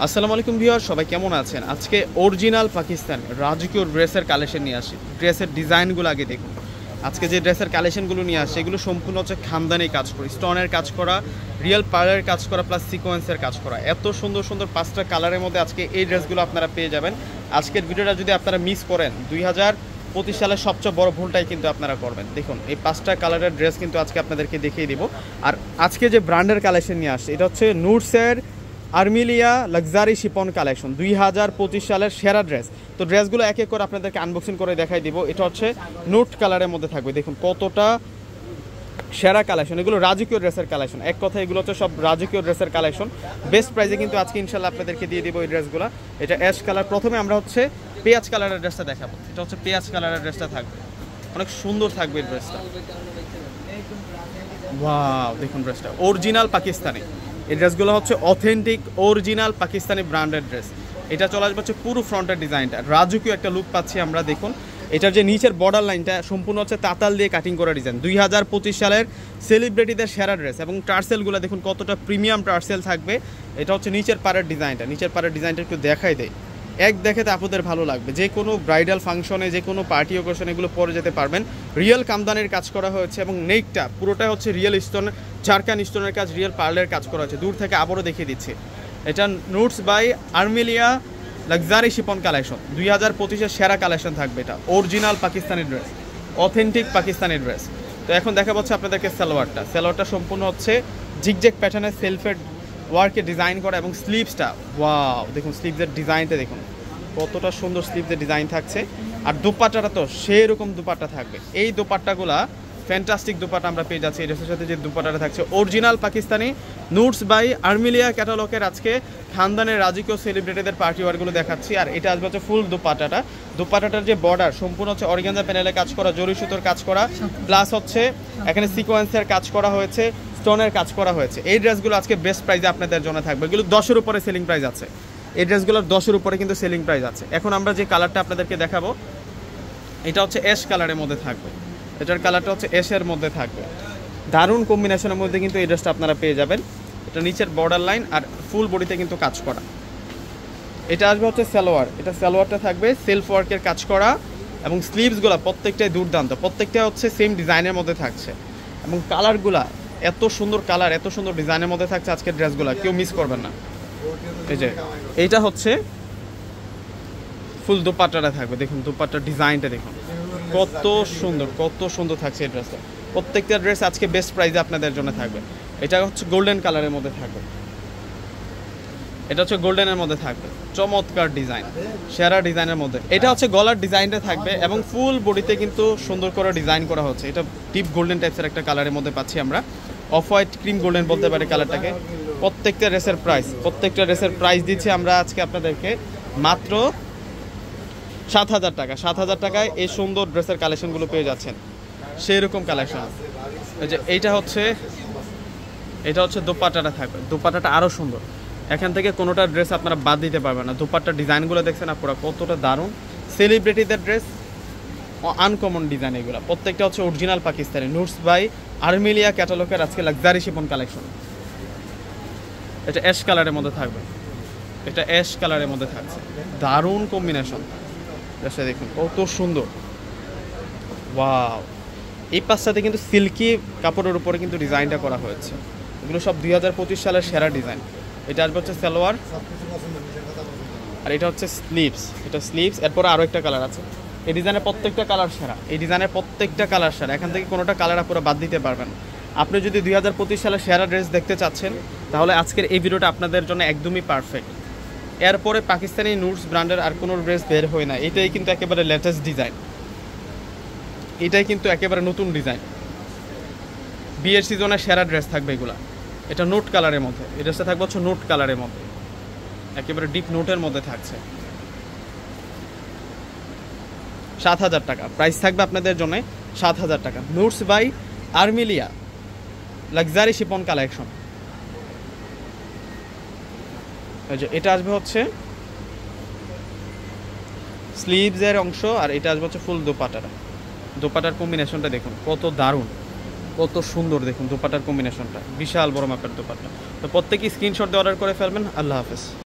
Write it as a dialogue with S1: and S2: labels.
S1: আসসালামু আলাইকুম ভিউয়ার, সবাই কেমন আছেন? আজকে অরিজিনাল পাকিস্তান রাজকীয় ড্রেসের কালেকশন নিয়ে আসি। ড্রেসের ডিজাইনগুলো আগে দেখুন। আজকে যে ড্রেসের কালেকশনগুলো নিয়ে আসে এগুলো সম্পূর্ণ হচ্ছে খানদানি কাজ করা, স্টোনের কাজ করা, রিয়েল পার্লের কাজ করা, প্লাস সিকোয়েন্সের কাজ করা। এত সুন্দর সুন্দর 5টা কালারের মধ্যে আজকে এই ড্রেসগুলো আপনারা পেয়ে যাবেন। আজকের ভিডিওটা যদি আপনারা মিস করেন 2025 সালের সবচেয়ে বড় ভুলটাই কিন্তু আপনারা করবেন। দেখুন এই 5টা কালারের ড্রেস কিন্তু আজকে আপনাদেরকে দেখিয়ে দিব। আর আজকে যে ব্র্যান্ডের কালেকশন নিয়ে আসছে এটা হচ্ছে নুটসের আর্মিলিয়া লাক্সারি শিপন কালেকশন 2025 সালের সেরা ড্রেস। তো ড্রেসগুলো এক এক করে আপনাদেরকে আনবক্সিং করে দেখাই দিব। এটা হচ্ছে নুট কালারের মধ্যে থাকবে। দেখুন কতটা সেরা কালেকশন, এগুলো রাজকীয় ড্রেসের কালেকশন। এক কথা এগুলো হচ্ছে সব রাজকীয় ড্রেসের কালেকশন। বেস্ট প্রাইসে কিন্তু আজকে ইনশাল্লাহ আপনাদেরকে দিয়ে দিব এই ড্রেসগুলো। এটা অ্যাশ কালার। প্রথমে আমরা হচ্ছে পেঁয়াজ কালারের ড্রেসটা দেখাবো। এটা হচ্ছে পেঁয়াজ কালারের ড্রেসটা থাকবে, অনেক সুন্দর থাকবে এই ড্রেসটা। ওয়াও, দেখুন ড্রেসটা অরিজিনাল পাকিস্তানি। এই ড্রেসগুলো হচ্ছে authentic original Pakistani branded dress. এটা চলে আসবে হচ্ছে পুরো ফ্রন্টের ডিজাইনটা, রাজকীয় একটা লুক পাচ্ছি আমরা। দেখুন এটার যে নিচের বর্ডার লাইনটা সম্পূর্ণ হচ্ছে তাতাল দিয়ে কাটিং করা ডিজাইন। 2025 সালের সেলিব্রিটিদের সেরা ড্রেস। এবং টার্সেলগুলো দেখুন কতটা প্রিমিয়াম টার্সেল থাকবে। এটা হচ্ছে নিচের পাড়ের ডিজাইনটা, নিচের পাড়ের ডিজাইনটা একটু দেখাই দেয়। এক দেখে আপনাদের ভালো লাগবে। যে কোনো ব্রাইডাল ফাংশনে, যে কোনো পার্টি ওকেশনে এগুলো পরে যেতে পারবেন। রিয়েল কামদানির কাজ করা হয়েছে এবং নেকটা পুরোটা হচ্ছে রিয়েল স্টোন, ঝাড়খান স্টোনের কাজ, রিয়েল পার্লের কাজ করা হয়েছে। দূর থেকে আবারও দেখিয়ে দিচ্ছি। এটা নুটস বাই আর্মিলিয়া লাক্সারি শিপন কালেকশন 2025-এর সেরা কালেকশন থাকবে। এটা original Pakistani dress, authentic Pakistani dress. তো এখন দেখা পাচ্ছে আপনাদেরকে সালোয়ারটা সম্পূর্ণ হচ্ছে জিগজ্যাগ প্যাটার্নের সেলফের ওয়ার্কে ডিজাইন করা। এবং স্লিভসটা ওয়াও, দেখুন স্লিভসের ডিজাইনটা দেখুন কতটা সুন্দর স্লিভসের ডিজাইন থাকছে। আর দোপাট্টাটা তো সেই রকম দোপাট্টা থাকবে। এই দোপাট্টাগুলা ফ্যান্টাস্টিক দোপাট্টা আমরা পেয়ে যাচ্ছি। এই ড্রেসের সাথে যে দোপাট্টাটা থাকছে অরিজিনাল পাকিস্তানি নুটস বাই আর্মিলিয়া ক্যাটালগের আজকে খানদানের রাজকীয় সেলিব্রিটিদের পার্টি ওয়ারগুলো দেখাচ্ছি। আর এটা আসবে হচ্ছে ফুল দোপাট্টাটার যে বর্ডার সম্পূর্ণ হচ্ছে অর্গানজা প্যানেলে কাজ করা, জরি সুতোর কাজ করা, প্লাস হচ্ছে এখানে সিকোয়েন্সের কাজ করা হয়েছে, স্টোনের কাজ করা হয়েছে। এই ড্রেসগুলো আজকে বেস্ট প্রাইসে আপনাদের জন্য থাকবে। এগুলো 10-এর উপরে সেলিং প্রাইস আছে। এই ড্রেসগুলোর 10-এর উপরে কিন্তু সেলিং প্রাইস আছে। এখন আমরা যে কালারটা আপনাদেরকে দেখাবো এটা হচ্ছে অ্যাশ কালারের মধ্যে থাকবে। এটার কালারটা হচ্ছে অ্যাশের মধ্যে থাকবে। দারুণ কম্বিনেশনের মধ্যে কিন্তু এই ড্রেসটা আপনারা পেয়ে যাবেন। এটা নিচের বর্ডার লাইন আর ফুল বডিতে কিন্তু কাজ করা। এটা আসবে হচ্ছে সালোয়ার। এটা সালোয়ারটা থাকবে সেলফ ওয়ার্কের কাজ করা এবং স্লিভসগুলো প্রত্যেকটাই দুর্দান্ত, প্রত্যেকটা হচ্ছে সেম ডিজাইনের মধ্যে থাকছে। এবং কালারগুলা এত সুন্দর কালার, এত সুন্দর ডিজাইনের মধ্যে থাকছে আজকের ড্রেসগুলো, কেউ মিস করবেন না। এই যে এইটা হচ্ছে ফুল দোপাট্টাটা থাকবে। দেখুন দোপাট্টার ডিজাইনটা দেখুন কত সুন্দর, কত সুন্দর থাকছে এই ড্রেসটা। প্রত্যেকটা ড্রেস আজকে বেস্ট প্রাইসে আপনাদের জন্য থাকবে। এটা হচ্ছে গোল্ডেন কালারের মধ্যে থাকবে। এটা হচ্ছে গোল্ডেনের মধ্যে থাকবে, চমৎকার ডিজাইন, সেরা ডিজাইনের মধ্যে। এটা হচ্ছে গলার ডিজাইনটা থাকবে এবং ফুল বডিতে কিন্তু সুন্দর করে ডিজাইন করা হচ্ছে। এটা ডিপ গোল্ডেন টাইপসের একটা কালারের মধ্যে পাচ্ছি আমরা, অফ হোয়াইট ক্রিম গোল্ডেন বলতে পারি কালারটাকে। প্রত্যেকটা ড্রেসের প্রাইস দিচ্ছি আমরা আজকে আপনাদেরকে মাত্র 7,000 টাকা। 7,000 টাকায় এই সুন্দর ড্রেসের কালেকশনগুলো পেয়ে যাচ্ছেন। সেই রকম কালেকশন। এই যে এটা হচ্ছে দোপাট্টাটা থাকবে। দোপাট্টাটা আরও সুন্দর। এখান থেকে কোনোটা ড্রেস আপনারা বাদ দিতে পারবেন না। দোপাট্টার ডিজাইনগুলো দেখছেন আপনারা কতটা দারুণ। সেলিব্রিটিদের ড্রেস, আনকমন ডিজাইন এগুলো। প্রত্যেকটা হচ্ছে অরিজিনাল পাকিস্তানি নুটস বাই আর্মিলিয়া ক্যাটালগের আজকে লাক্সারি শিপন কালেকশন। এটা অ্যাশ কালারের মধ্যে থাকবে। এটা অ্যাশ কালারের মধ্যে থাকছে, দারুণ কম্বিনেশন। ড্রেসটা দেখুন কত সুন্দর। ওয়াও, এই পাশটাতে কিন্তু সিল্কি কাপড়ের উপরে কিন্তু ডিজাইনটা করা হয়েছে। এগুলো সব 2025 সালের সেরা ডিজাইন। এটা আসবে হচ্ছে সালোয়ার আর এটা হচ্ছে স্লিভস। এটা স্লিভস। এরপরে আরও একটা কালার আছে। এই ডিজাইনের প্রত্যেকটা কালার সেরা। এখান থেকে কোনোটা কালার আপনারা বাদ দিতে পারবেন। আপনি যদি 2025 সালের সেরা ড্রেস দেখতে চাচ্ছেন তাহলে আজকের এই ভিডিওটা আপনাদের জন্য একদমই পারফেক্ট। এরপরে পাকিস্তানি নুটস ব্র্যান্ডের আর কোনো ড্রেস বের হয় না। এটাই কিন্তু একেবারে লেটেস্ট ডিজাইন, এটাই কিন্তু একেবারে নতুন ডিজাইন। বিয়ের সিজনের সেরা ড্রেস থাকবে এগুলা। এটা নোট কালারের মধ্যে, এই ড্রেসটা থাকবে হচ্ছে নোট কালারের মধ্যে, একেবারে ডিপ নোটের মধ্যে থাকছে। 7,000 টাকা প্রাইস থাকবে আপনাদের জন্য। 7,000 টাকা নুটস বাই আর্মিলিয়া লাক্সারি শিপন কালেকশন। এটা আসবে হচ্ছে স্লিভসের অংশ আর এটা আসবে হচ্ছে ফুল দোপাট্টার কম্বিনেশনটা দেখুন কত দারুণ, কত সুন্দর। দেখুন দোপাট্টার কম্বিনেশনটা বিশাল বড় মাপের দোপাট্টা। তো প্রত্যেকেই স্ক্রিনশট দিয়ে অর্ডার করে ফেলবেন। আল্লাহ হাফেজ।